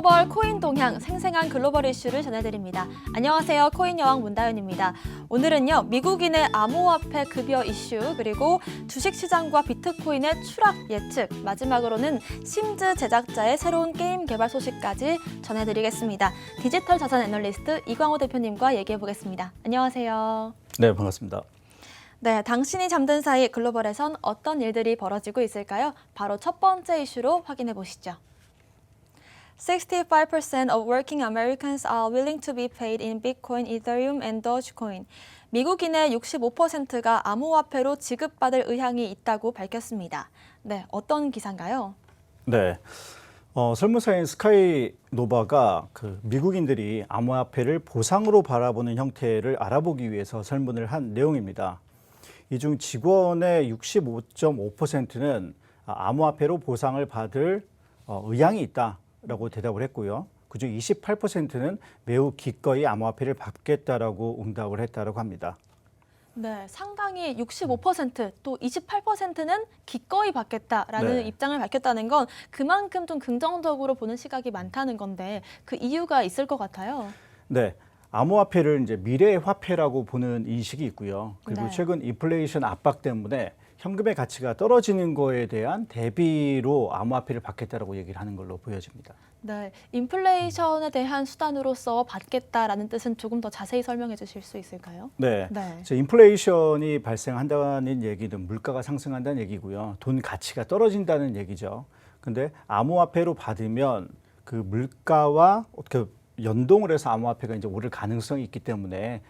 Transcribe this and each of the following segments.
글로벌 코인 동향, 생생한 글로벌 이슈를 전해드립니다. 안녕하세요. 코인 여왕 문다윤입니다. 오늘은요, 미국인의 암호화폐 급여 이슈, 그리고 주식시장과 비트코인의 추락 예측, 마지막으로는 심즈 제작자의 새로운 게임 개발 소식까지 전해드리겠습니다. 디지털 자산 애널리스트 이광호 대표님과 얘기해보겠습니다. 안녕하세요. 네, 반갑습니다. 네, 당신이 잠든 사이 글로벌에선 어떤 일들이 벌어지고 있을까요? 바로 첫 번째 이슈로 확인해 보시죠. 65% of working Americans are willing to be paid in Bitcoin, Ethereum, and Dogecoin. 미국인의 65%가 암호화폐로 지급받을 의향이 있다고 밝혔습니다. 네, 어떤 기사인가요? 네, 설문사인 스카이노바가 미국인들이 암호화폐를 보상으로 바라보는 형태를 알아보기 위해서 설문을 한 내용입니다. 이 중 직원의 65.5%는 암호화폐로 보상을 받을 의향이 있다라고 대답을 했고요. 그중 28%는 매우 기꺼이 암호화폐를 받겠다라고 응답을 했다라고 합니다. 네, 상당히 65%, 또 28%는 기꺼이 받겠다라는 네. 입장을 밝혔다는 건 그만큼 좀 긍정적으로 보는 시각이 많다는 건데 그 이유가 있을 것 같아요. 네. 암호화폐를 이제 미래의 화폐라고 보는 인식이 있고요. 그리고 네. 최근 인플레이션 압박 때문에 현금의 가치가 떨어지는 거에 대한 대비로 암호화폐를 받겠다라고 얘기를 하는 걸로 보여집니다. 네, 인플레이션에 대한 수단으로서 받겠다라는 뜻은 조금 더 자세히 설명해 주실 수 있을까요? 네. 네. 인플레이션이 발생한다는 얘기는 물가가 상승한다는 얘기고요. 돈 가치가 떨어진다는 얘기죠. 근데 암호화폐로 받으면 그 물가와 어떻게 연동을 해서 암호화폐가 이제 오를 가능성이 있기 때문에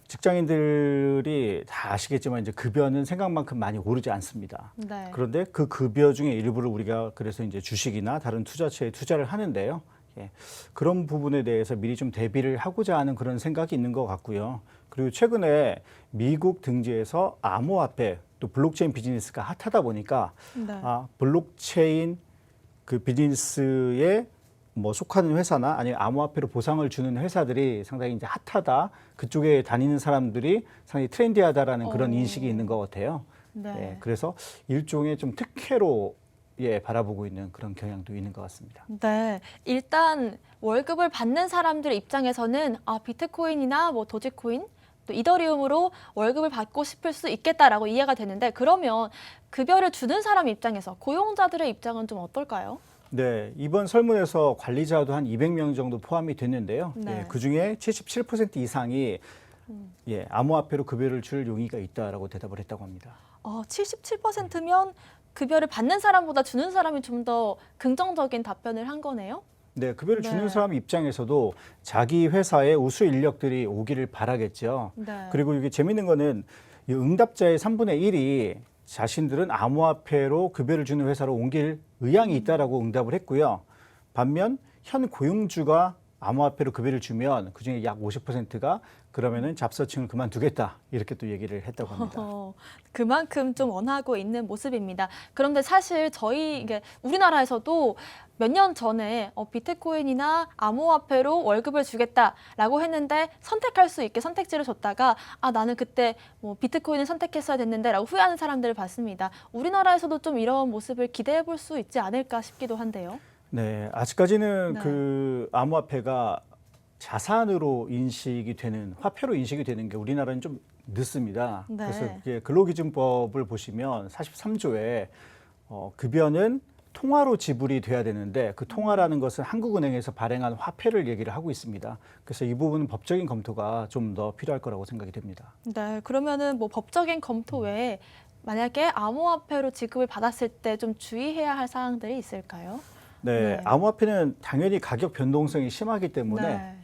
직장인들이 다 아시겠지만 이제 급여는 생각만큼 많이 오르지 않습니다. 네. 그런데 그 급여 중에 일부를 우리가 그래서 이제 주식이나 다른 투자처에 투자를 하는데요. 예, 그런 부분에 대해서 미리 좀 대비를 하고자 하는 그런 생각이 있는 것 같고요. 그리고 최근에 미국 등지에서 암호화폐 또 블록체인 비즈니스가 핫하다 보니까 네. 블록체인 그 비즈니스에 속하는 회사나 아니면 암호화폐로 보상을 주는 회사들이 상당히 이제 핫하다. 그쪽에 다니는 사람들이 상당히 트렌디하다라는 그런 인식이 있는 것 같아요. 네. 예, 그래서 일종의 좀 특혜로 바라보고 있는 그런 경향도 있는 것 같습니다. 네, 일단 월급을 받는 사람들 입장에서는 비트코인이나 도지코인, 또 이더리움으로 월급을 받고 싶을 수 있겠다라고 이해가 되는데 그러면 급여를 주는 사람 입장에서 고용자들의 입장은 좀 어떨까요? 네, 이번 설문에서 관리자도 한 200명 정도 포함이 됐는데요. 네. 예, 그중에 77% 이상이 암호화폐로 급여를 줄 용의가 있다라고 대답을 했다고 합니다. 77%면 급여를 받는 사람보다 주는 사람이 좀 더 긍정적인 답변을 한 거네요? 네, 급여를 네. 주는 사람 입장에서도 자기 회사에 우수 인력들이 오기를 바라겠죠. 네. 그리고 이게 재밌는 거는 이 응답자의 3분의 1이 자신들은 암호화폐로 급여를 주는 회사로 옮길 의향이 있다라고 응답을 했고요. 반면 현 고용주가 암호화폐로 급여를 주면 그중에 약 50%가 그러면은 잡서층을 그만두겠다 이렇게 또 얘기를 했다고 합니다. 그만큼 좀 원하고 있는 모습입니다. 그런데 사실 이게 우리나라에서도 몇 년 전에 비트코인이나 암호화폐로 월급을 주겠다라고 했는데 선택할 수 있게 선택지를 줬다가 나는 그때 비트코인을 선택했어야 됐는데라고 후회하는 사람들을 봤습니다. 우리나라에서도 좀 이런 모습을 기대해 볼 수 있지 않을까 싶기도 한데요. 네, 아직까지는 네. 그 암호화폐가 자산으로 인식이 되는 화폐로 인식이 되는 게 우리나라는 좀 늦습니다. 네. 그래서 이게 근로기준법을 보시면 43조에 급여는 통화로 지불이 돼야 되는데 그 통화라는 것은 한국은행에서 발행한 화폐를 얘기를 하고 있습니다. 그래서 이 부분은 법적인 검토가 좀 더 필요할 거라고 생각이 됩니다. 네, 그러면은 법적인 검토 외에 만약에 암호화폐로 지급을 받았을 때 좀 주의해야 할 사항들이 있을까요? 네, 네. 암호화폐는 당연히 가격 변동성이 심하기 때문에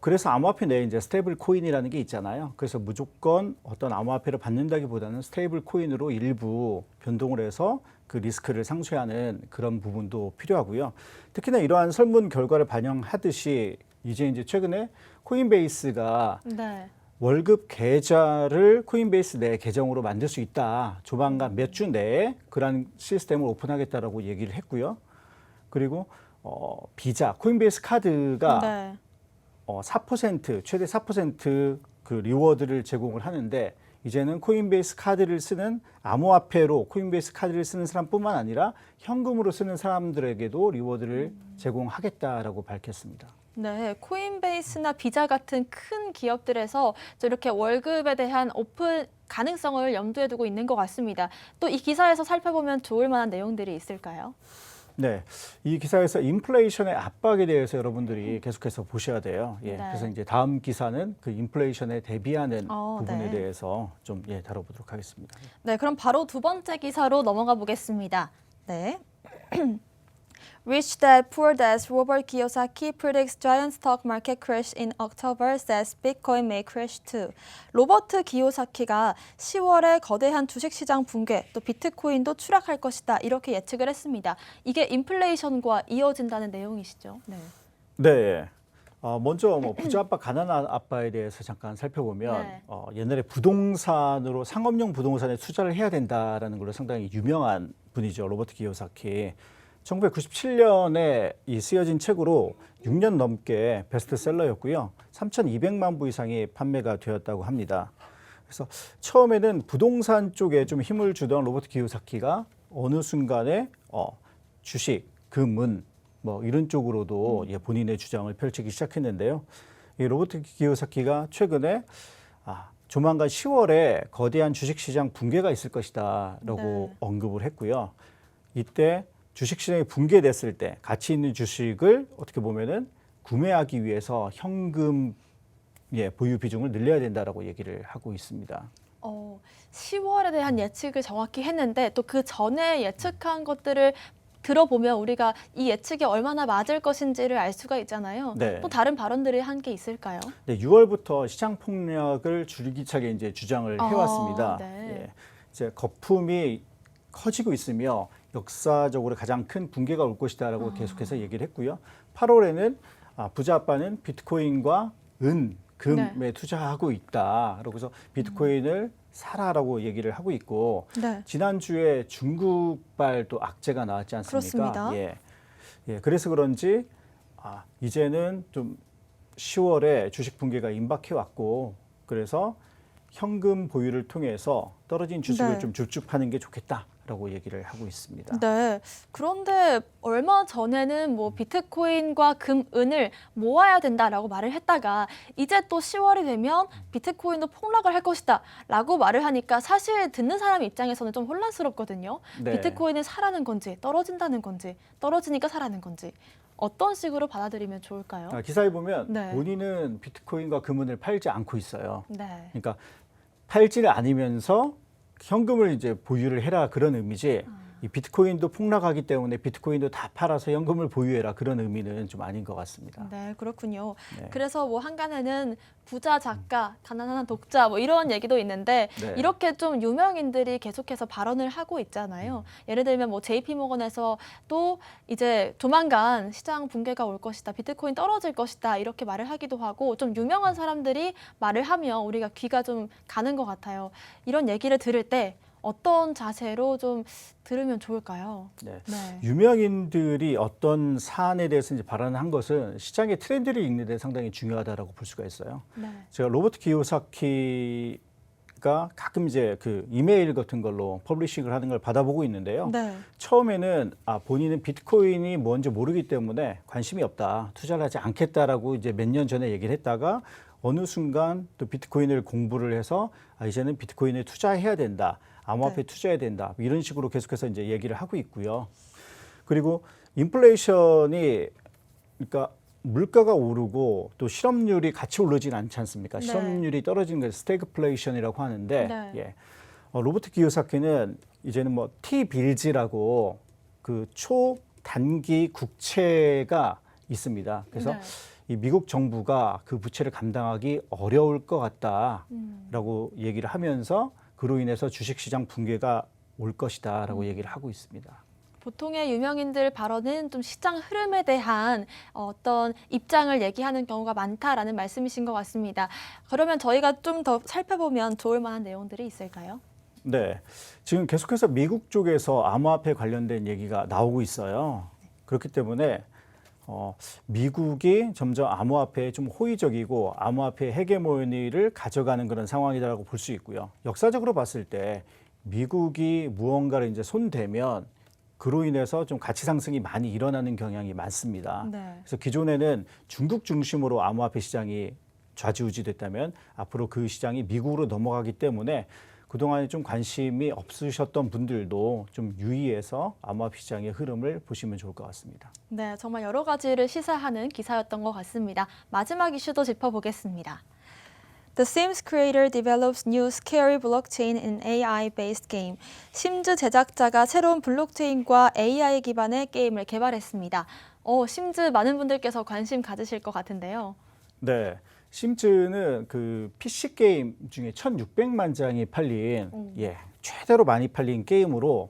그래서 암호화폐 내에 이제 스테이블 코인이라는 게 있잖아요. 그래서 무조건 어떤 암호화폐를 받는다기보다는 스테이블 코인으로 일부 변동을 해서 그 리스크를 상쇄하는 그런 부분도 필요하고요. 특히나 이러한 설문 결과를 반영하듯이 이제 최근에 코인베이스가 네. 월급 계좌를 코인베이스 내 계정으로 만들 수 있다. 조만간 몇 주 내에 그런 시스템을 오픈하겠다라고 얘기를 했고요. 그리고 비자, 코인베이스 카드가 네. 4% 최대 4% 그 리워드를 제공을 하는데 이제는 코인베이스 카드를 쓰는 암호화폐로 코인베이스 카드를 쓰는 사람뿐만 아니라 현금으로 쓰는 사람들에게도 리워드를 제공하겠다라고 밝혔습니다. 네, 코인베이스나 비자 같은 큰 기업들에서 이렇게 월급에 대한 오픈 가능성을 염두에 두고 있는 것 같습니다. 또 이 기사에서 살펴보면 좋을 만한 내용들이 있을까요? 네, 이 기사에서 인플레이션의 압박에 대해서 여러분들이 계속해서 보셔야 돼요. 예, 네. 그래서 이제 다음 기사는 그 인플레이션에 대비하는 부분에 네. 대해서 좀 다뤄보도록 하겠습니다. 네, 그럼 바로 두 번째 기사로 넘어가 보겠습니다. 네. Rich Dad Poor Dad's Robert Kiyosaki predicts giant stock market crash in October, says Bitcoin may crash too. 로버트 기요사키가 10월에 거대한 주식시장 붕괴, 또 비트코인도 추락할 것이다 이렇게 예측을 했습니다. 이게 인플레이션과 이어진다는 내용이시죠? 네. 네. 먼저 뭐 부자 아빠, 가난한 아빠에 대해서 잠깐 살펴보면 네. 옛날에 부동산으로 상업용 부동산에 투자를 해야 된다라는 걸로 상당히 유명한 분이죠. 로버트 기요사키. 1997년에 이 쓰여진 책으로 6년 넘게 베스트셀러였고요. 3,200만 부 이상이 판매가 되었다고 합니다. 그래서 처음에는 부동산 쪽에 좀 힘을 주던 로버트 기요사키가 어느 순간에 주식, 금은 뭐 이런 쪽으로도 본인의 주장을 펼치기 시작했는데요. 이 로버트 기요사키가 최근에 조만간 10월에 거대한 주식시장 붕괴가 있을 것이다라고 언급을 했고요. 이때 주식시장이 붕괴됐을 때 가치 있는 주식을 어떻게 보면은 구매하기 위해서 현금 보유 비중을 늘려야 된다라고 얘기를 하고 있습니다. 10월에 대한 예측을 정확히 했는데 또 그 전에 예측한 것들을 들어보면 우리가 이 예측이 얼마나 맞을 것인지를 알 수가 있잖아요. 네. 또 다른 발언들이 한 게 있을까요? 네, 6월부터 시장 폭락을 줄기차게 이제 주장을 해왔습니다. 네. 이제 거품이 커지고 있으며 역사적으로 가장 큰 붕괴가 올 것이다라고 계속해서 얘기를 했고요. 8월에는 부자 아빠는 비트코인과 금에 투자하고 있다. 그래서 비트코인을 사라라고 얘기를 하고 있고 지난주에 중국발 또 악재가 나왔지 않습니까? 그렇습니다. 그래서 그런지 이제는 좀 10월에 주식 붕괴가 임박해 왔고 그래서 현금 보유를 통해서 떨어진 주식을 좀 주축하는 게 좋겠다라고 얘기를 하고 있습니다. 네. 그런데 얼마 전에는 뭐 비트코인과 금, 은을 모아야 된다라고 말을 했다가 이제 또 10월이 되면 비트코인도 폭락을 할 것이다라고 말을 하니까 사실 듣는 사람 입장에서는 좀 혼란스럽거든요. 네. 비트코인은 사라는 건지 떨어진다는 건지 떨어지니까 사라는 건지 어떤 식으로 받아들이면 좋을까요? 기사에 보면 본인은 비트코인과 금은을 팔지 않고 있어요. 네. 그러니까 팔지를 않으면서 현금을 이제 보유를 해라 그런 의미지 이 비트코인도 폭락하기 때문에 비트코인도 다 팔아서 현금을 보유해라 그런 의미는 좀 아닌 것 같습니다. 네, 그렇군요. 네. 그래서 뭐 한간에는 부자 작가, 가난한 독자 뭐 이런 얘기도 있는데 이렇게 좀 유명인들이 계속해서 발언을 하고 있잖아요. 예를 들면 뭐 JP모건에서 또 이제 조만간 시장 붕괴가 올 것이다, 비트코인 떨어질 것이다 이렇게 말을 하기도 하고 좀 유명한 사람들이 말을 하면 우리가 귀가 좀 가는 것 같아요. 이런 얘기를 들을 때 어떤 자세로 좀 들으면 좋을까요? 네. 유명인들이 어떤 사안에 대해서 이제 발언한 것은 시장의 트렌드를 읽는 데 상당히 중요하다라고 볼 수가 있어요. 제가 로버트 기요사키가 가끔 이제 그 이메일 같은 걸로 퍼블리싱을 하는 걸 받아보고 있는데요. 처음에는 본인은 비트코인이 뭔지 모르기 때문에 관심이 없다, 투자를 하지 않겠다라고 이제 몇 년 전에 얘기를 했다가 어느 순간 또 비트코인을 공부를 해서 이제는 비트코인에 투자해야 된다. 암호화폐에 투자해야 된다. 이런 식으로 계속해서 이제 얘기를 하고 있고요. 그리고 인플레이션이 그러니까 물가가 오르고 또 실업률이 같이 오르진 않지 않습니까? 실업률이 떨어지는 걸 스태그플레이션이라고 하는데 로버트 기요사키는 이제는 뭐 T빌즈라고 그 초단기 국채가 있습니다. 그래서 이 미국 정부가 그 부채를 감당하기 어려울 것 같다라고 얘기를 하면서 그로 인해서 주식시장 붕괴가 올 것이다라고 얘기를 하고 있습니다. 보통의 유명인들 발언은 좀 시장 흐름에 대한 어떤 입장을 얘기하는 경우가 많다라는 말씀이신 것 같습니다. 그러면 저희가 좀 더 살펴보면 좋을 만한 내용들이 있을까요? 네, 지금 계속해서 미국 쪽에서 암호화폐 관련된 얘기가 나오고 있어요. 그렇기 때문에 미국이 점점 암호화폐에 좀 호의적이고 암호화폐 헤게모니를 가져가는 그런 상황이다라고 볼 수 있고요. 역사적으로 봤을 때 미국이 무언가를 이제 손대면 그로 인해서 좀 가치 상승이 많이 일어나는 경향이 많습니다. 네. 그래서 기존에는 중국 중심으로 암호화폐 시장이 좌지우지됐다면 앞으로 그 시장이 미국으로 넘어가기 때문에 그동안에 좀 관심이 없으셨던 분들도 좀 유의해서 암호화폐 시장의 흐름을 보시면 좋을 것 같습니다. 네, 정말 여러 가지를 시사하는 기사였던 것 같습니다. 마지막 이슈도 짚어보겠습니다. The Sims creator develops new scary blockchain in AI-based game. 심즈 제작자가 새로운 블록체인과 AI 기반의 게임을 개발했습니다. 심즈 많은 분들께서 관심 가지실 것 같은데요. 네. 심즈는 그 PC 게임 중에 1,600만 장이 팔린 최대로 많이 팔린 게임으로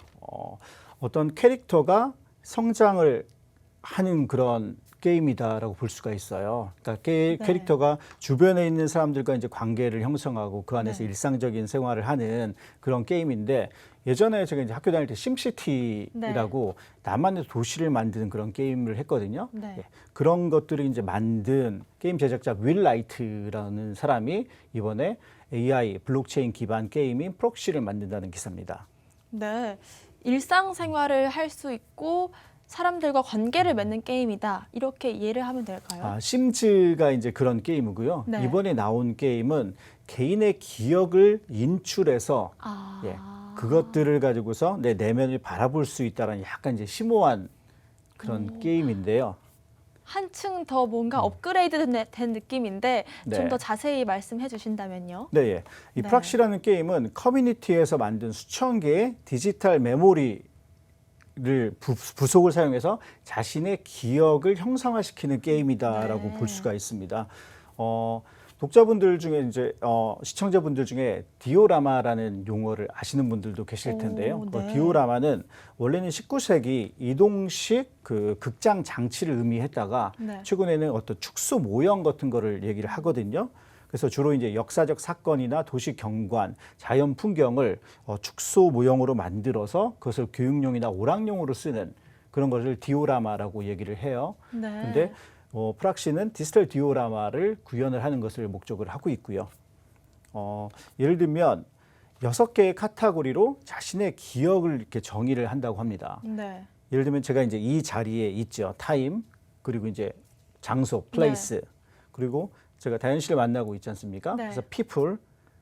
어떤 캐릭터가 성장을 하는 그런 게임이다라고 볼 수가 있어요. 그러니까 캐릭터가 주변에 있는 사람들과 이제 관계를 형성하고 그 안에서 일상적인 생활을 하는 그런 게임인데 예전에 제가 이제 학교 다닐 때 심시티라고 나만의 도시를 만드는 그런 게임을 했거든요. 그런 것들을 이제 만든 게임 제작자 윌 라이트라는 사람이 이번에 AI 블록체인 기반 게임인 프록시를 만든다는 기사입니다. 네, 일상생활을 할 수 있고 사람들과 관계를 맺는 게임이다. 이렇게 이해를 하면 될까요? 심즈가 이제 그런 게임이고요. 이번에 나온 게임은 개인의 기억을 인출해서 그것들을 가지고서 내 내면을 바라볼 수 있다는 약간 이제 심오한 그런 게임인데요. 한층 더 뭔가 업그레이드 된 느낌인데 좀 더 자세히 말씀해 주신다면요. 네, 이 프락시라는 게임은 커뮤니티에서 만든 수천 개의 디지털 메모리 부속을 사용해서 자신의 기억을 형상화시키는 게임이다라고 볼 수가 있습니다. 독자분들 중에 이제 시청자분들 중에 디오라마라는 용어를 아시는 분들도 계실 텐데요. 디오라마는 원래는 19세기 이동식 그 극장 장치를 의미했다가 최근에는 어떤 축소 모형 같은 거를 얘기를 하거든요. 그래서 주로 이제 역사적 사건이나 도시 경관, 자연 풍경을 축소 모형으로 만들어서 그것을 교육용이나 오락용으로 쓰는 그런 것을 디오라마라고 얘기를 해요. 근데 프락시는 디지털 디오라마를 구현을 하는 것을 목적으로 하고 있고요. 예를 들면 6개의 카테고리로 자신의 기억을 이렇게 정의를 한다고 합니다. 예를 들면 제가 이제 이 자리에 있죠. 타임, 그리고 이제 장소, 플레이스, 그리고 제가 다현 씨를 만나고 있지 않습니까? 그래서 people,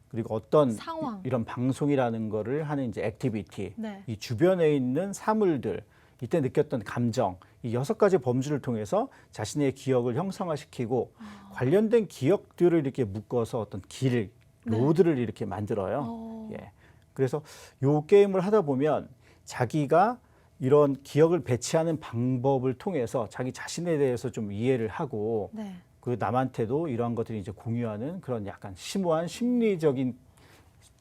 그리고 어떤 상황. 이런 방송이라는 거를 하는 이제 액티비티, 이 주변에 있는 사물들, 이때 느꼈던 감정, 이 6가지 범주를 통해서 자신의 기억을 형상화시키고 관련된 기억들을 이렇게 묶어서 어떤 길을, 로드를 이렇게 만들어요. 그래서 요 게임을 하다 보면 자기가 이런 기억을 배치하는 방법을 통해서 자기 자신에 대해서 좀 이해를 하고 그 남한테도 이러한 것들이 이제 공유하는 그런 약간 심오한 심리적인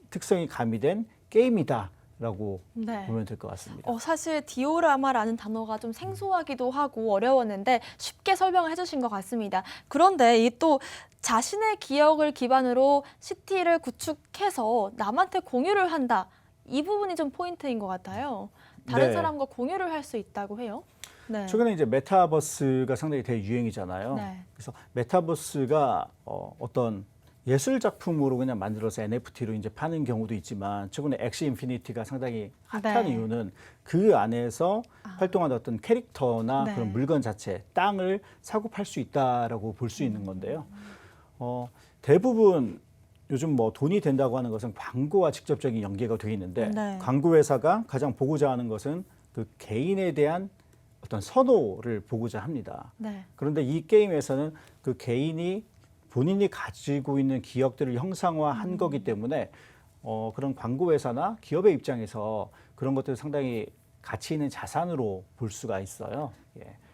특성이 가미된 게임이다라고 보면 될 것 같습니다. 사실 디오라마라는 단어가 좀 생소하기도 하고 어려웠는데 쉽게 설명을 해주신 것 같습니다. 그런데 이 또 자신의 기억을 기반으로 시티를 구축해서 남한테 공유를 한다. 이 부분이 좀 포인트인 것 같아요. 다른 사람과 공유를 할 수 있다고 해요. 최근에 이제 메타버스가 상당히 대유행이잖아요. 그래서 메타버스가 어떤 예술 작품으로 그냥 만들어서 NFT로 이제 파는 경우도 있지만 최근에 엑시 인피니티가 상당히 핫한 이유는 그 안에서 활동하는 어떤 캐릭터나 그런 물건 자체, 땅을 사고 팔 수 있다라고 볼 수 있는 건데요. 대부분 요즘 뭐 돈이 된다고 하는 것은 광고와 직접적인 연계가 되어 있는데 광고 회사가 가장 보고자 하는 것은 그 개인에 대한 어떤 선호를 보고자 합니다. 그런데 이 게임에서는 그 개인이 본인이 가지고 있는 기억들을 형상화한 거기 때문에 그런 광고 회사나 기업의 입장에서 그런 것들을 상당히 가치 있는 자산으로 볼 수가 있어요.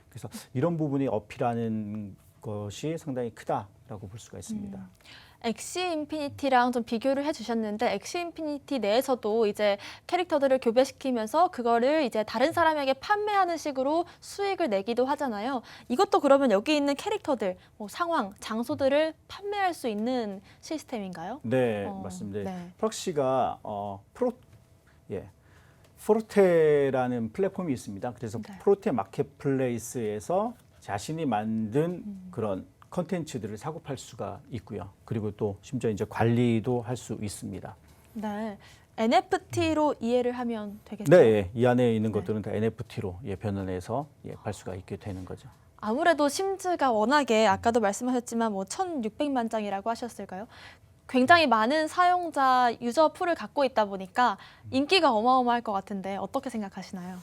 그래서 이런 부분이 어필하는 것이 상당히 크다라고 볼 수가 있습니다. 엑시 인피니티랑 좀 비교를 해주셨는데 엑시 인피니티 내에서도 이제 캐릭터들을 교배시키면서 그거를 이제 다른 사람에게 판매하는 식으로 수익을 내기도 하잖아요. 이것도 그러면 여기 있는 캐릭터들, 뭐 상황, 장소들을 판매할 수 있는 시스템인가요? 네, 맞습니다. 프록시가 포르테라는 플랫폼이 있습니다. 그래서 포르테 마켓플레이스에서 자신이 만든 그런 컨텐츠들을 사고 팔 수가 있고요. 그리고 또 심지어 이제 관리도 할 수 있습니다. 네. NFT로 이해를 하면 되겠죠? 네, 예. 이 안에 있는 네. 것들은 다 NFT로 변환해서 팔 수가 있게 되는 거죠. 아무래도 심즈가 워낙에 아까도 말씀하셨지만 뭐 1,600만 장이라고 하셨을까요? 굉장히 많은 사용자 유저 풀을 갖고 있다 보니까 인기가 어마어마할 것 같은데 어떻게 생각하시나요?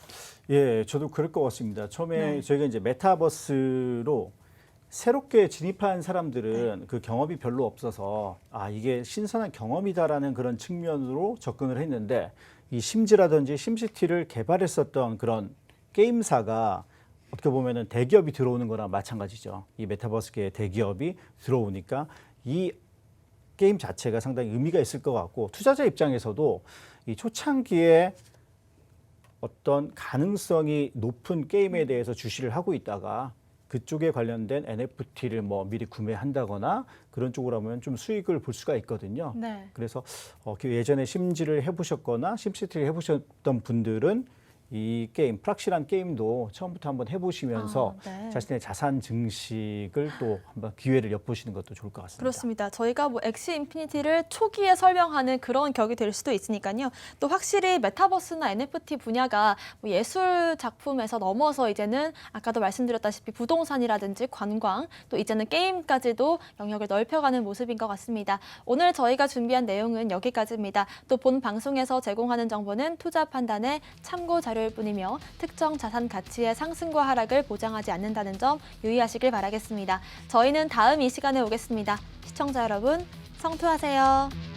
예, 저도 그럴 것 같습니다. 처음에 네. 저희가 이제 메타버스로 새롭게 진입한 사람들은 그 경험이 별로 없어서 이게 신선한 경험이다라는 그런 측면으로 접근을 했는데 이 심즈라든지 심시티를 개발했었던 그런 게임사가 어떻게 보면은 대기업이 들어오는 거랑 마찬가지죠. 이 메타버스계의 대기업이 들어오니까 이 게임 자체가 상당히 의미가 있을 것 같고 투자자 입장에서도 이 초창기에 어떤 가능성이 높은 게임에 대해서 주시를 하고 있다가 그쪽에 관련된 NFT를 뭐 미리 구매한다거나 그런 쪽으로 하면 좀 수익을 볼 수가 있거든요. 네. 그래서 예전에 심지를 해보셨거나 심시티를 해보셨던 분들은 이 게임, 프락시란 게임도 처음부터 한번 해보시면서 네. 자신의 자산 증식을 또 한번 기회를 엿보시는 것도 좋을 것 같습니다. 그렇습니다. 저희가 뭐 엑시 인피니티를 초기에 설명하는 그런 격이 될 수도 있으니까요. 또 확실히 메타버스나 NFT 분야가 뭐 예술 작품에서 넘어서 이제는 아까도 말씀드렸다시피 부동산이라든지 관광, 또 이제는 게임까지도 영역을 넓혀가는 모습인 것 같습니다. 오늘 저희가 준비한 내용은 여기까지입니다. 또 본 방송에서 제공하는 정보는 투자 판단의 참고 자료일 뿐이며 특정 자산 가치의 상승과 하락을 보장하지 않는다는 점 유의하시길 바라겠습니다. 저희는 다음 이 시간에 오겠습니다. 시청자 여러분, 성투하세요.